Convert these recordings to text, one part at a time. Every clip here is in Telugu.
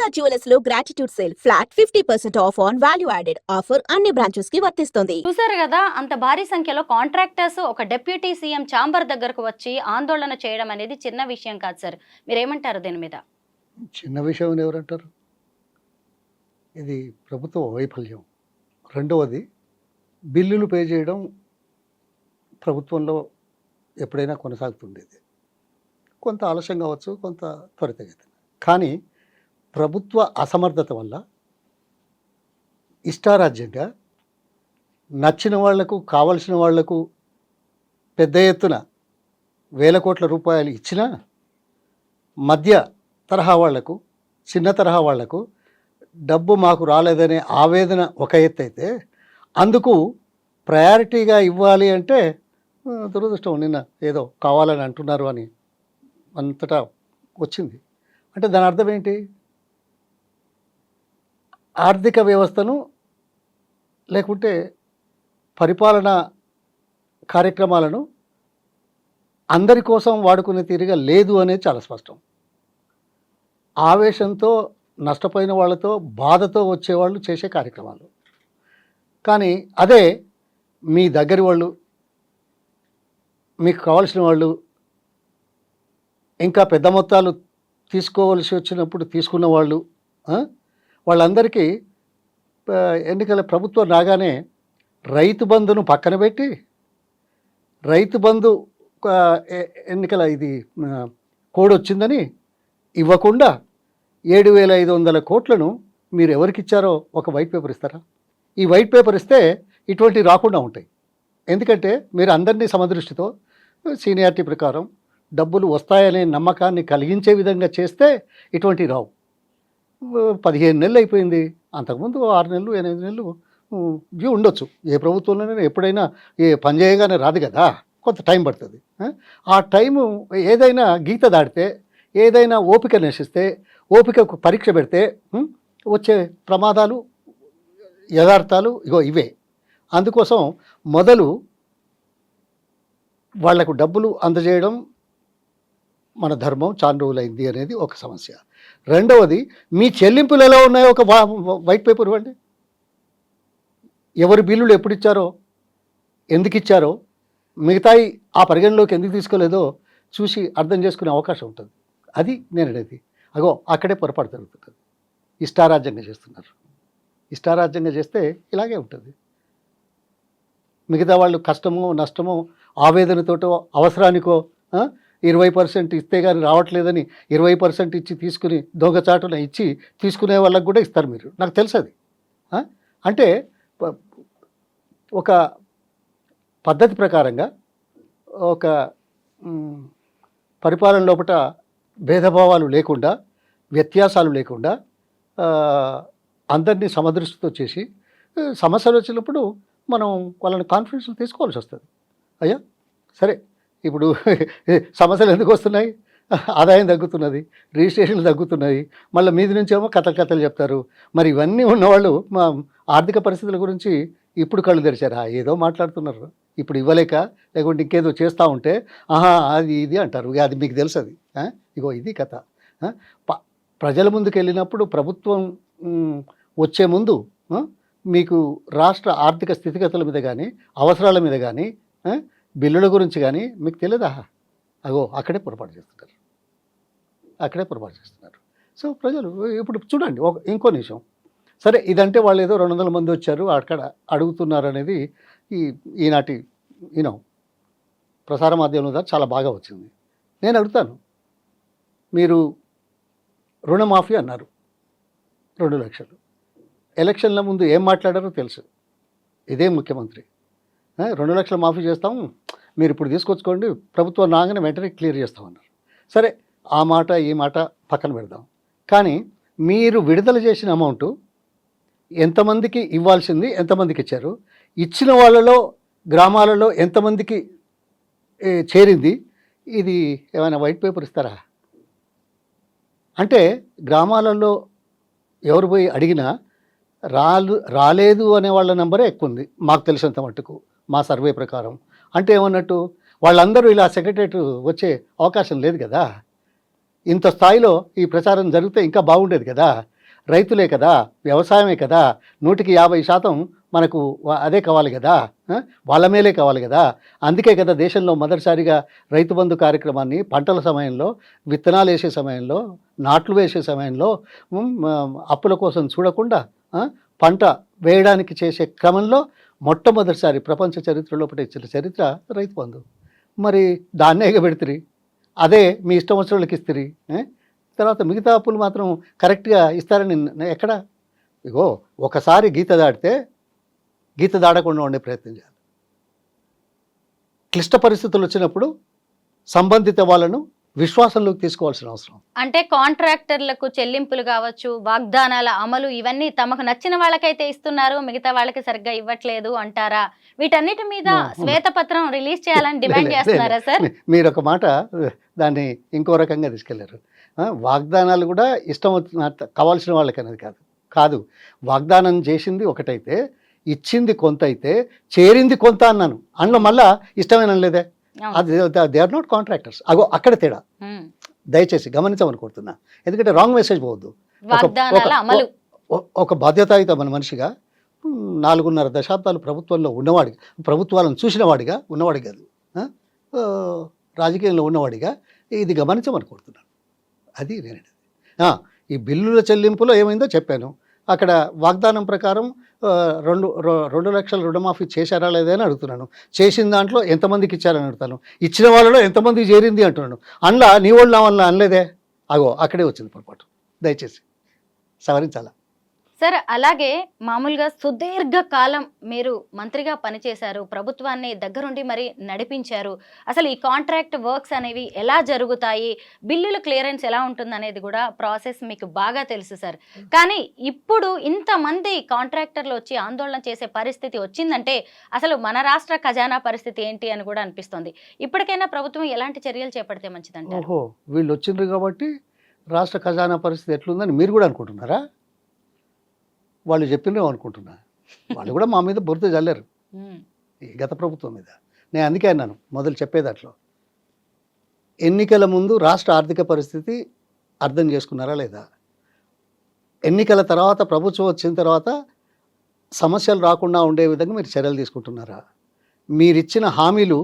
దుర్గా జ్యువెలర్స్ లో gratitude sale flat 50% of on value added offer అన్ని బ్రాంచెస్ కి వర్తిస్తుంది. చూసారు కదా, అంత భారీ సంఖ్యలో కాంట్రాక్టర్స్ ఒక డిప్యూటీ సీఎం ఛాంబర్ దగ్గరకు వచ్చి ఆందోళన చేయడం అనేది చిన్న విషయం కాదు సార్. మీరేమంటారు దీని మీద? చిన్న విషయం అని ఎవరంటారు? ఇది ప్రభుత్వ వైఫల్యం. రెండవది, బిల్లులు పే చేయడం ప్రభుత్వంలో ఎప్పుడైనా కొనసాగుతుండేది. కొంత ఆలస్యం కావచ్చు, కొంత త్వరితగతిన. కానీ ప్రభుత్వ అసమర్థత వల్ల ఇష్టారాజ్యంగా నచ్చిన వాళ్లకు, కావలసిన వాళ్లకు పెద్ద ఎత్తున వేల కోట్ల రూపాయలు ఇచ్చినా మధ్య తరహా వాళ్లకు, చిన్న తరహా వాళ్లకు డబ్బు మాకు రాలేదనే ఆవేదన ఒక ఎత్తు అయితే, అందుకు ప్రయారిటీగా ఇవ్వాలి అంటే దురదృష్టం. నిన్న ఏదో కావాలని అంటున్నారు అని అంతటా వచ్చింది. అంటే దాని అర్థం ఏంటి? ఆర్థిక వ్యవస్థను లేకుంటే పరిపాలనా కార్యక్రమాలను అందరి కోసం వాడుకునే తీరుగా లేదు అనేది చాలా స్పష్టం. ఆవేశంతో నష్టపోయిన వాళ్ళతో, బాధతో వచ్చేవాళ్ళు చేసే కార్యక్రమాలు. కానీ అదే మీ దగ్గరి వాళ్ళు, మీకు కావాల్సిన వాళ్ళు, ఇంకా పెద్ద మొత్తాలు తీసుకోవాల్సి వచ్చినప్పుడు తీసుకున్న వాళ్ళు, వాళ్ళందరికీ ఎన్నికల ప్రభుత్వం రాగానే రైతు బంధును పక్కన పెట్టి, రైతు బంధు ఎన్నికల ఇది కోడ్ వచ్చిందని ఇవ్వకుండా 7,500 కోట్లను మీరు ఎవరికి ఇచ్చారో ఒక వైట్ పేపర్ ఇస్తారా? ఈ వైట్ పేపర్ ఇస్తే ఇటువంటివి రాకుండా ఉంటాయి. ఎందుకంటే మీరు అందరినీ సమదృష్టితో, సీనియారిటీ ప్రకారం డబ్బులు వస్తాయనే నమ్మకాన్ని కలిగించే విధంగా చేస్తే ఇటువంటివి రావు. 15 నెలలు అయిపోయింది. అంతకుముందు 6 నెలలు, 8 నెలలు డ్యూ ఉండొచ్చు. ఏ ప్రభుత్వంలోనైనా ఎప్పుడైనా పని చేయగానే రాదు కదా, కొంత టైం పడుతుంది. ఆ టైము ఏదైనా గీత దాటితే, ఏదైనా ఓపిక నశిస్తే, ఓపికకు పరీక్ష పెడితే వచ్చే ప్రమాదాలు, యథార్థాలు ఇవే. అందుకోసం మొదలు వాళ్లకు డబ్బులు అందజేయడం మన ధర్మం, చాలా రోజులైంది అనేది ఒక సమస్య. రెండవది, మీ చెల్లింపులు ఎలా ఉన్నాయో ఒక వైట్ పేపర్ ఇవ్వండి. ఎవరి బిల్లులు ఎప్పుడు ఇచ్చారో, ఎందుకు ఇచ్చారో, మిగతాయి ఆ పరిగణలోకి ఎందుకు తీసుకోలేదో చూసి అర్థం చేసుకునే అవకాశం ఉంటుంది. అది నేను అనేది. అక్కడే పొరపాటు జరుగుతుంది. ఇష్టారాజ్యంగా చేస్తున్నారు. ఇష్టారాజ్యంగా చేస్తే ఇలాగే ఉంటుంది. మిగతా వాళ్ళు కష్టమో, నష్టమో, ఆవేదనతోటో, అవసరానికో 20% ఇస్తే కానీ రావట్లేదని 20% ఇచ్చి తీసుకుని, దొంగచాటున ఇచ్చి తీసుకునే వాళ్ళకు కూడా ఇస్తారు మీరు. నాకు తెలుసు అది. అంటే ఒక పద్ధతి ప్రకారంగా, ఒక పరిపాలన లోపల భేదభావాలు లేకుండా, వ్యత్యాసాలు లేకుండా అందరినీ సమదృష్టితో చేసి సమస్యలు వచ్చినప్పుడు మనం వాళ్ళని కాన్ఫిడెన్స్లు తీసుకోవాల్సి వస్తుంది. అయ్యా సరే, ఇప్పుడు సమస్యలు ఎందుకు వస్తున్నాయి? ఆదాయం తగ్గుతున్నది, రిజిస్ట్రేషన్లు తగ్గుతున్నాయి, మళ్ళీ మీది నుంచేమో కథలు చెప్తారు. మరి ఇవన్నీ ఉన్నవాళ్ళు మా ఆర్థిక పరిస్థితుల గురించి ఇప్పుడు కళ్ళు తెరిచారా? ఏదో మాట్లాడుతున్నారు. ఇప్పుడు ఇవ్వలేక, లేకుంటే ఇంకేదో చేస్తూ ఉంటే అది ఇది అంటారు. అది మీకు తెలుసు. అది ఇది కథ. ప్రజల ముందుకు వెళ్ళినప్పుడు, ప్రభుత్వం వచ్చే ముందు మీకు రాష్ట్ర ఆర్థిక స్థితిగతుల మీద కానీ, అవసరాల మీద కానీ, బిల్లుల గురించి కానీ మీకు తెలియదా? అక్కడే పొరపాటు చేస్తున్నారు. సో ప్రజలు ఇప్పుడు చూడండి, ఇంకో నిమిషం. సరే, ఇదంటే వాళ్ళు ఏదో 200 మంది వచ్చారు అక్కడ అడుగుతున్నారు అనేది ఈనాటి ప్రసార మాధ్యమంలో ద్వారా చాలా బాగా వచ్చింది. నేను అడుగుతాను, మీరు రుణమాఫీ అన్నారు 2 లక్షలు. ఎలక్షన్ల ముందు ఏం మాట్లాడారో తెలుసు. ఇదే ముఖ్యమంత్రి 2 లక్షలు మాఫీ చేస్తాము, మీరు ఇప్పుడు తీసుకొచ్చుకోండి, ప్రభుత్వం రాగానే వెంటనే క్లియర్ చేస్తామన్నారు. సరే, ఆ మాట ఈ మాట పక్కన పెడదాం. కానీ మీరు విడుదల చేసిన అమౌంట్ ఎంతమందికి ఇవ్వాల్సింది, ఎంతమందికి ఇచ్చారు, ఇచ్చిన వాళ్ళలో గ్రామాలలో ఎంతమందికి చేరింది, ఇది ఏమైనా వైట్ పేపర్ ఇస్తారా? అంటే గ్రామాలలో ఎవరు పోయి అడిగినా రాలేదు అనే వాళ్ళ నెంబరే ఎక్కువ ఉంది మాకు తెలిసినంత మట్టుకు, మా సర్వే ప్రకారం. అంటే ఏమన్నట్టు, వాళ్ళందరూ ఇలా సెక్రటరేట్ వచ్చే అవకాశం లేదు కదా. ఇంత స్థాయిలో ఈ ప్రచారం జరిగితే ఇంకా బాగుండేది కదా. రైతులే కదా, వ్యవసాయమే కదా, 150% మనకు అదే కావాలి కదా, వాళ్ళ మేలే కావాలి కదా. అందుకే కదా దేశంలో మొదటిసారిగా రైతు బంధు కార్యక్రమాన్ని పంటల సమయంలో, విత్తనాలు వేసే సమయంలో, నాట్లు వేసే సమయంలో అప్పుల కోసం చూడకుండా పంట వేయడానికి చేసే క్రమంలో మొట్టమొదటిసారి ప్రపంచ చరిత్రలో ఇచ్చిన చరిత్ర రైతు బంధు. మరి దాన్నే ఎగబెడుతుంది, అదే మీ ఇష్టం వచ్చిన వాళ్ళకి ఇస్తుంది. తర్వాత మిగతా అప్పులు మాత్రం కరెక్ట్గా ఇస్తారని ఎక్కడ? ఇగో ఒకసారి గీత దాటితే గీత దాడకుండా ఉండే ప్రయత్నం చేయాలి. క్లిష్ట పరిస్థితులు వచ్చినప్పుడు సంబంధిత వాళ్ళను విశ్వాసంలోకి తీసుకోవాల్సిన అవసరం. అంటే కాంట్రాక్టర్లకు చెల్లింపులు కావచ్చు, వాగ్దానాల అమలు, ఇవన్నీ తమకు నచ్చిన వాళ్ళకైతే ఇస్తున్నారు, మిగతా వాళ్ళకి సరిగ్గా ఇవ్వట్లేదు అంటారా? వీటన్నిటి మీద శ్వేతపత్రం రిలీజ్ చేయాలని డిమాండ్ చేస్తున్నారా సార్? మీరు ఒక మాట దాన్ని ఇంకో రకంగా తీసుకెళ్లారు. వాగ్దానాలు కూడా ఇష్టం కావాల్సిన వాళ్ళకి అనేది కాదు. వాగ్దానం చేసింది ఒకటైతే, ఇచ్చింది కొంత అయితే, చేరింది కొంత అన్నాను. అందులో మళ్ళా ఇష్టమైన లేదే, అది దే ఆర్ నాట్ కాంట్రాక్టర్స్. అగో అక్కడ తేడా దయచేసి గమనించమని కోరుతున్నా. ఎందుకంటే రాంగ్ మెసేజ్ పోవద్దు. ఒక బాధ్యతాయుతమైన మనిషిగా 4.5 దశాబ్దాలు ప్రభుత్వంలో ఉన్నవాడిగా, ప్రభుత్వాలను చూసిన వాడిగా ఉన్నవాడి కాదు, రాజకీయంలో ఉన్నవాడిగా ఇది గమనించమని కోరుతున్నాను. అది నేను ఈ బిల్లుల చెల్లింపులో ఏమైందో చెప్పాను. అక్కడ వాగ్దానం ప్రకారం 2 లక్షల రుణమాఫీ చేశారా లేదని అడుగుతున్నాను. చేసిన దాంట్లో ఎంతమందికి ఇచ్చారని అడుగుతాను. ఇచ్చిన వాళ్ళలో ఎంతమందికి చేరింది అంటున్నాను. అందులో నీ వాళ్ళు నా వల్ల అనలేదే, అగో అక్కడే వచ్చింది పొరపాటు. దయచేసి సవరించాలా సార్? అలాగే మామూలుగా సుదీర్ఘ కాలం మీరు మంత్రిగా పనిచేశారు, ప్రభుత్వాన్ని దగ్గరుండి మరి నడిపించారు. అసలు ఈ కాంట్రాక్ట్ వర్క్స్ అనేవి ఎలా జరుగుతాయి, బిల్లుల క్లియరెన్స్ ఎలా ఉంటుంది అనేది కూడా ప్రాసెస్ మీకు బాగా తెలుసు సార్. కానీ ఇప్పుడు ఇంతమంది కాంట్రాక్టర్లు వచ్చి ఆందోళన చేసే పరిస్థితి వచ్చిందంటే అసలు మన రాష్ట్ర ఖజానా పరిస్థితి ఏంటి అని కూడా అనిపిస్తుంది. ఇప్పటికైనా ప్రభుత్వం ఎలాంటి చర్యలు చేపడితే మంచిదంటే? ఓహో, వీళ్ళు వచ్చిండ్రు కాబట్టి రాష్ట్ర ఖజానా పరిస్థితి ఎట్లుందని మీరు కూడా అనుకుంటున్నారా? వాళ్ళు చెప్పినవి అనుకుంటున్నా. వాళ్ళు కూడా మా మీద బురద చల్లారు ఈ గత ప్రభుత్వం మీద. నేను అందుకే అన్నాను మొదలు చెప్పేదాంట్లో, ఎన్నికల ముందు రాష్ట్ర ఆర్థిక పరిస్థితి అర్థం చేసుకున్నారా లేదా? ఎన్నికల తర్వాత, ప్రభుత్వం వచ్చిన తర్వాత సమస్యలు రాకుండా ఉండే విధంగా మీరు చర్యలు తీసుకుంటున్నారా? మీరిచ్చిన హామీలు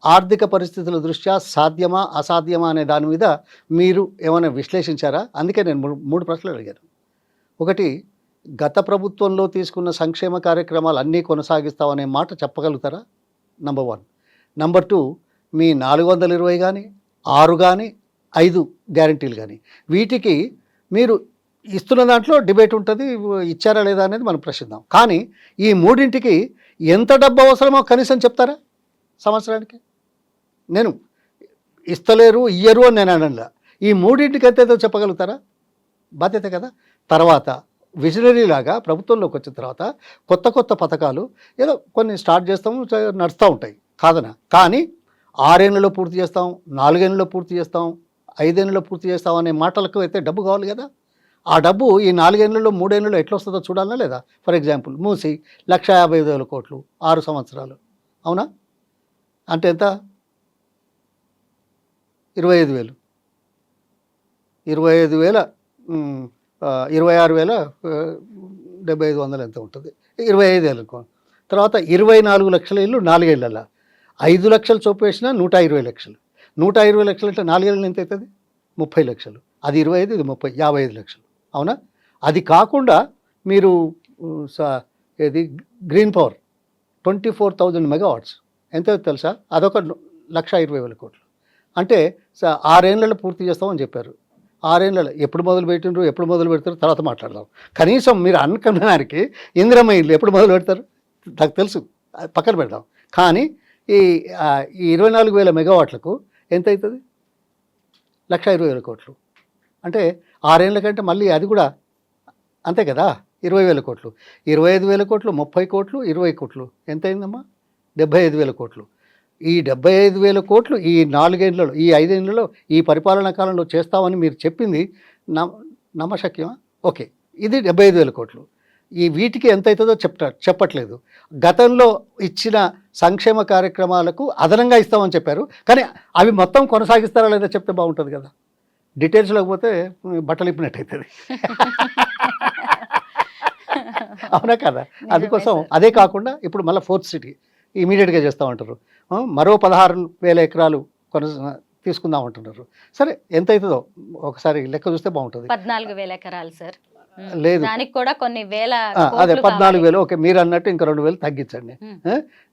ఆర్థిక పరిస్థితుల దృష్ట్యా సాధ్యమా అసాధ్యమా అనే దాని మీద మీరు ఏమైనా విశ్లేషించారా? అందుకే నేను 3 ప్రశ్నలు అడిగాను. ఒకటి, గత ప్రభుత్వంలో తీసుకున్న సంక్షేమ కార్యక్రమాలు అన్నీ కొనసాగిస్తామనే మాట చెప్పగలుగుతారా? నంబర్ 1. నంబర్ 2, మీ 420 కానీ 6 కానీ 5 గ్యారంటీలు కానీ వీటికి మీరు ఇస్తున్న దాంట్లో డిబేట్ ఉంటుంది, ఇచ్చారా లేదా అనేది మనం ప్రశ్నిద్దాం. కానీ ఈ 3ంటికి ఎంత డబ్బు అవసరమో కనీసం చెప్తారా? సంవత్సరానికి నేను ఇస్తలేరు, ఇయ్యరు అని నేను అనలా. ఈ 3ంటికి ఎంతేదో చెప్పగలుగుతారా? బాధ్యత కదా. తర్వాత విజనరీ లాగా ప్రభుత్వంలోకి వచ్చిన తర్వాత కొత్త పథకాలు ఏదో కొన్ని స్టార్ట్ చేస్తాము, నడుస్తూ ఉంటాయి కాదనా. కానీ 6 ఏళ్ళలో పూర్తి చేస్తాం, 4 ఏళ్ళలో పూర్తి చేస్తాం, 5 ఏళ్ళలో పూర్తి చేస్తాం అనే మాటలకు అయితే డబ్బు కావాలి కదా. ఆ డబ్బు ఈ 4 ఏళ్ళలో 3 ఏళ్ళలో ఎట్లా వస్తుందో చూడాలనా లేదా? ఫర్ ఎగ్జాంపుల్ మూసి 1,55,000 కోట్లు 6 సంవత్సరాలు, అవునా? అంటే ఎంత? 25,000, 26,750 ఎంత ఉంటుంది? 25,000 అనుకో. తర్వాత 24 లక్షల ఇల్లు 4 ఏళ్ళ 5 లక్షలు చొప్పేసిన 120 లక్షలు. 120 లక్షలు అంటే 4 ఏళ్ళు ఎంత అవుతుంది? 30 లక్షలు. అది 25, ఇది 30, 55 లక్షలు, అవునా? అది కాకుండా మీరు ఏది గ్రీన్ పవర్ 24,000 మెగావాట్స్ ఎంత తెలుసా? అదొక 1,20,000 కోట్లు. అంటే 6 ఏళ్ళలో పూర్తి చేస్తామని చెప్పారు. 6 ఏళ్ళలో ఎప్పుడు మొదలు పెట్టిండ్రు, ఎప్పుడు మొదలు పెడతారు తర్వాత మాట్లాడదాం. కనీసం మీరు అనుకున్నానికి ఇందిరమ్మ ఇల్లు ఎప్పుడు మొదలు పెడతారు నాకు తెలుసు, పక్కన పెడదాం. కానీ ఈ 24,000 మెగావాట్లకు ఎంత అవుతుంది? 1,20,000 కోట్లు. అంటే 6 ఏళ్ళ కంటే మళ్ళీ అది కూడా అంతే కదా, 20,000 కోట్లు. 25,000 కోట్లు, 30 కోట్లు, 20 కోట్లు ఎంత అయిందమ్మా? 75,000 కోట్లు. ఈ 75,000 కోట్లు ఈ 4 ఏళ్లలో, ఈ 5 ఏళ్లలో, ఈ పరిపాలనా కాలంలో చేస్తామని మీరు చెప్పింది నమ్మశక్యమా? ఓకే, ఇది 75,000 కోట్లు. ఈ వీటికి ఎంత అవుతుందో చెప్పట్లేదు. గతంలో ఇచ్చిన సంక్షేమ కార్యక్రమాలకు అదనంగా ఇస్తామని చెప్పారు, కానీ అవి మొత్తం కొనసాగిస్తారా లేదా చెప్తే బాగుంటుంది కదా. డీటెయిల్స్ లేకపోతే బట్టలు ఇప్పినట్టు అవుతుంది. అవునా కదా? అందుకోసం అదే కాకుండా ఇప్పుడు మళ్ళీ 4th సిటీ ఇమీడియట్గా చేస్తూ ఉంటారు. మరో 16,000 ఎకరాలు తీసుకుందాం అంటున్నారు. సరే ఎంత అవుతుందో ఒకసారి లెక్క చూస్తే బాగుంటుంది. 14,000 ఎకరాలు సార్. లేదు, దానికి కూడా కొన్ని వేల అదే కోట్లు 14,000. ఓకే, మీరు అన్నట్టు ఇంకా 2,000 తగ్గించండి.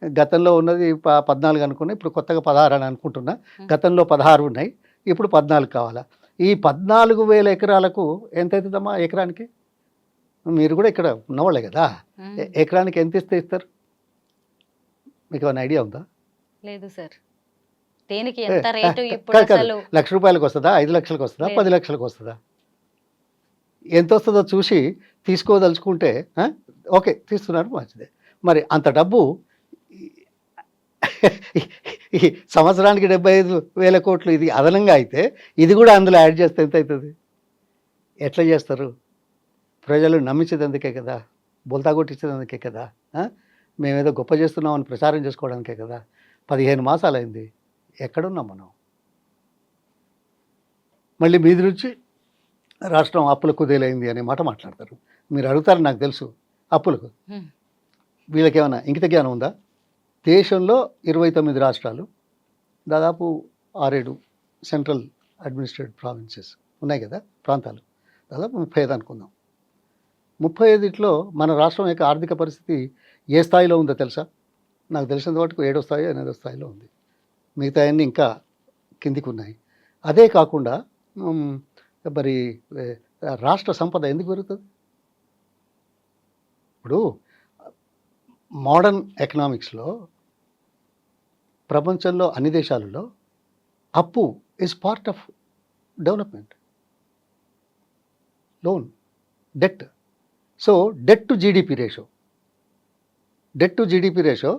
గతంలో ఉన్నది 14 అనుకున్నా, ఇప్పుడు కొత్తగా 16 అని అనుకుంటున్నా. గతంలో 16 ఉన్నాయి, ఇప్పుడు 14 కావాలా? ఈ 14,000 ఎకరాలకు ఎంత అవుతుందమ్మా ఎకరానికి? మీరు కూడా ఇక్కడ ఉన్నవాళ్ళే కదా, ఎకరానికి ఎంత ఇస్తారు? మీకు ఏమైనా ఐడియా ఉందా? లేదు సార్. దేనికి ఎంత రేటు ఇప్పుడు కాదు కాదు, అసలు? ₹1,00,000 వస్తుందా, 5,00,000 వస్తుందా, 10,00,000 వస్తుందా? ఎంత వస్తుందో చూసి తీసుకోదలుచుకుంటే ఓకే తీస్తున్నారు, మంచిదే. మరి అంత డబ్బు ఈ సంవత్సరానికి 75,000 కోట్లు ఇది అదనంగా అయితే, ఇది కూడా అందులో యాడ్ చేస్తే ఎంత అవుతుంది? ఎట్లా చేస్తారు? ప్రజలు నమ్మించేదందుకే కదా, బొల్తా కొట్టించేదందుకే కదా, మేమేదో గొప్ప చేస్తున్నామని ప్రచారం చేసుకోవడానికే కదా. 15 మాసాలు అయింది, ఎక్కడున్నాం మనం? మళ్ళీ మీది నుంచి రాష్ట్రం అప్పుల కుదేలైంది అనే మాట మాట్లాడతారు. మీరు అడుగుతారు, నాకు తెలుసు అప్పులకు. వీళ్ళకేమైనా ఇంకిత జ్ఞానం ఉందా? దేశంలో 29 రాష్ట్రాలు, దాదాపు 6-7 సెంట్రల్ అడ్మినిస్ట్రేటివ్ ప్రావిన్సెస్ ఉన్నాయి కదా, ప్రాంతాలు, దాదాపు 35 అనుకుందాం. 35లో మన రాష్ట్రం యొక్క ఆర్థిక పరిస్థితి ఏ స్థాయిలో ఉందో తెలుసా? నాకు తెలిసినంత వరకు 7వ స్థాయి 8వ స్థాయిలో ఉంది. మిగతా అన్నీ ఇంకా కిందికి ఉన్నాయి. అదే కాకుండా మరి రాష్ట్ర సంపద ఎందుకు పెరుగుతుంది? ఇప్పుడు మోడర్న్ ఎకనామిక్స్లో ప్రపంచంలో అన్ని దేశాలలో అప్పు is part of development, loan, debt. So debt to GDP ratio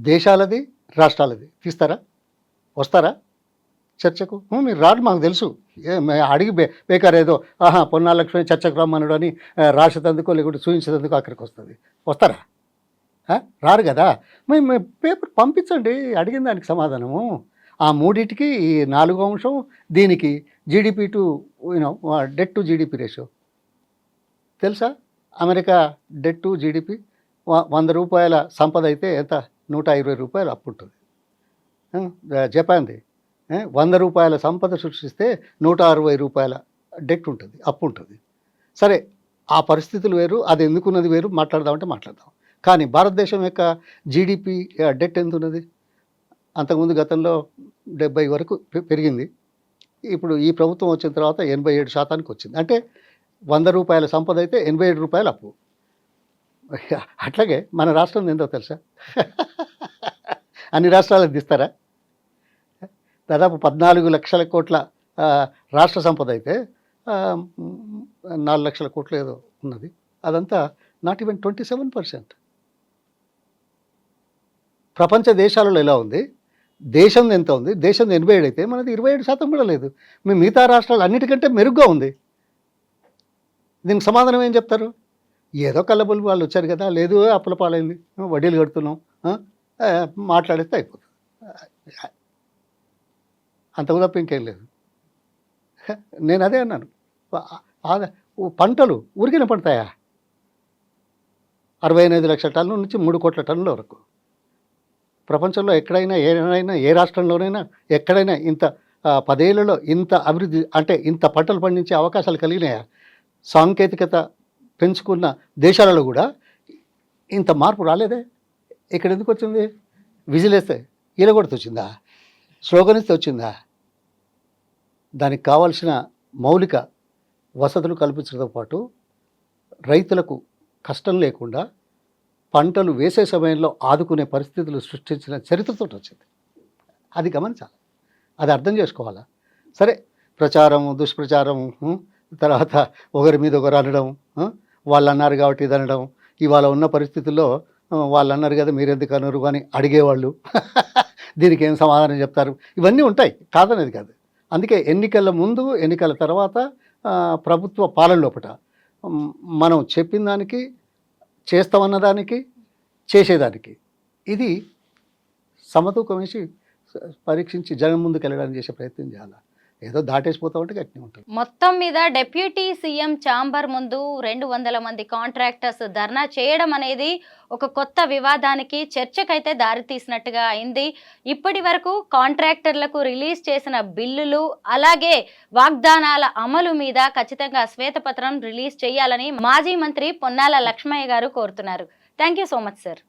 దేశాలది రాష్ట్రాలది. తీస్తారా? వస్తారా చర్చకు? మీరు రాడు, మాకు తెలుసు. అడిగి బేకారు ఏదో పొన్నాల లక్ష్మి చర్చకు రమ్మనుడు అని రాసేందుకో లేకుంటే చూపించేందుకు అక్కడికి వస్తారా? రారు కదా. మేము పేపర్ పంపించండి, అడిగిన దానికి సమాధానము. ఆ మూడింటికి ఈ 4వ అంశం, దీనికి GDP to debt to GDP ratio తెలుసా? అమెరికా డెట్ టు జీడిపి 100 రూపాయల సంపద అయితే ఎంత? 120 రూపాయలు అప్పు ఉంటుంది. జపాన్ది 100 రూపాయల సంపద సృష్టిస్తే 160 రూపాయల డెట్ ఉంటుంది, అప్పు ఉంటుంది. సరే, ఆ పరిస్థితులు వేరు, అది ఎందుకున్నది వేరు, మాట్లాడదామంటే మాట్లాడదాం. కానీ భారతదేశం యొక్క జీడిపి డెట్ ఎంత ఉన్నది? అంతకుముందు గతంలో 70 వరకు పెరిగింది. ఇప్పుడు ఈ ప్రభుత్వం వచ్చిన తర్వాత 87% వచ్చింది. అంటే 100 రూపాయల సంపద అయితే 87 రూపాయలు అప్పు. అట్లాగే మన రాష్ట్రం ఏందో తెలుసా? అన్ని రాష్ట్రాలకు తీస్తారా? దాదాపు 14 లక్షల కోట్ల రాష్ట్ర సంపద అయితే 4 లక్షల కోట్లు ఏదో ఉన్నది. అదంతా నాట్ ఈవెన్ 27%. ప్రపంచ దేశాలలో ఎలా ఉంది? దేశం ఎంత ఉంది? దేశం 87 అయితే మనది 27% కూడా లేదు. మీ మిగతా రాష్ట్రాలు అన్నిటికంటే మెరుగ్గా ఉంది. దీనికి సమాధానం ఏం చెప్తారు? ఏదో కళ్ళబొల్లి వాళ్ళు వచ్చారు కదా, లేదు అప్పుల పాలైంది, వడ్డీలు కడుతున్నాం, మాట్లాడిస్తే అయిపోతుంది. అంతకు తప్ప ఇంకేం లేదు. నేను అదే అన్నాను, పంటలు ఊరికిన పండుతాయా? 65 లక్షల టన్నుల నుంచి 3 కోట్ల టన్నుల వరకు. ప్రపంచంలో ఎక్కడైనా ఏ రాష్ట్రంలోనైనా ఎక్కడైనా ఇంత 10 ఏళ్లలో ఇంత అభివృద్ధి, అంటే ఇంత పంటలు పండించే అవకాశాలు కలిగినాయా? సాంకేతికత పెంచుకున్న దేశాలలో కూడా ఇంత మార్పు రాలేదే. ఇక్కడ ఎందుకు వచ్చింది? విజిలేస్తే ఈలగొడితే వచ్చిందా? స్లోగన్ ఇస్తే వచ్చిందా? దానికి కావాల్సిన మౌలిక వసతులు కల్పించడంతో పాటు రైతులకు కష్టం లేకుండా పంటలు వేసే సమయంలో ఆదుకునే పరిస్థితులు సృష్టించిన చరిత్రతో వచ్చింది. అది గమనించాలి, అది అర్థం చేసుకోవాలా. సరే, ప్రచారం, దుష్ప్రచారం, తర్వాత ఒకరి మీద ఒకరు అనడం, వాళ్ళు అన్నారు కాబట్టి ఇది అనడం, ఇవాళ ఉన్న పరిస్థితుల్లో వాళ్ళు అన్నారు కదా మీరెందుకు అనరు అని అడిగేవాళ్ళు, దీనికి ఏం సమాధానం చెప్తారు, ఇవన్నీ ఉంటాయి, కాదనేది కాదు. అందుకే ఎన్నికల ముందు, ఎన్నికల తర్వాత ప్రభుత్వ పాలన లోపల మనం చెప్పిన దానికి, చేస్తామన్న దానికి, చేసేదానికి ఇది సమతూకం వేసి పరీక్షించి జనం ముందుకు వెళ్ళడానికి చేసే ప్రయత్నం చేయాలి. ఏదో దాటేసిపోతా ఉంటే గట్టినే ఉంటుంది. మొత్తం మీద డిప్యూటీ సీఎం ఛాంబర్ ముందు 200 మంది కాంట్రాక్టర్స్ ధర్నా చేయడం అనేది ఒక కొత్త వివాదానికి, చర్చకైతే దారితీసినట్టుగా అయింది. ఇప్పటి వరకు కాంట్రాక్టర్లకు రిలీజ్ చేసిన బిల్లులు, అలాగే వాగ్దానాల అమలు మీద ఖచ్చితంగా శ్వేతపత్రం రిలీజ్ చేయాలని మాజీ మంత్రి పొన్నాల లక్ష్మయ్య గారు కోరుతున్నారు. Thank you so much sir.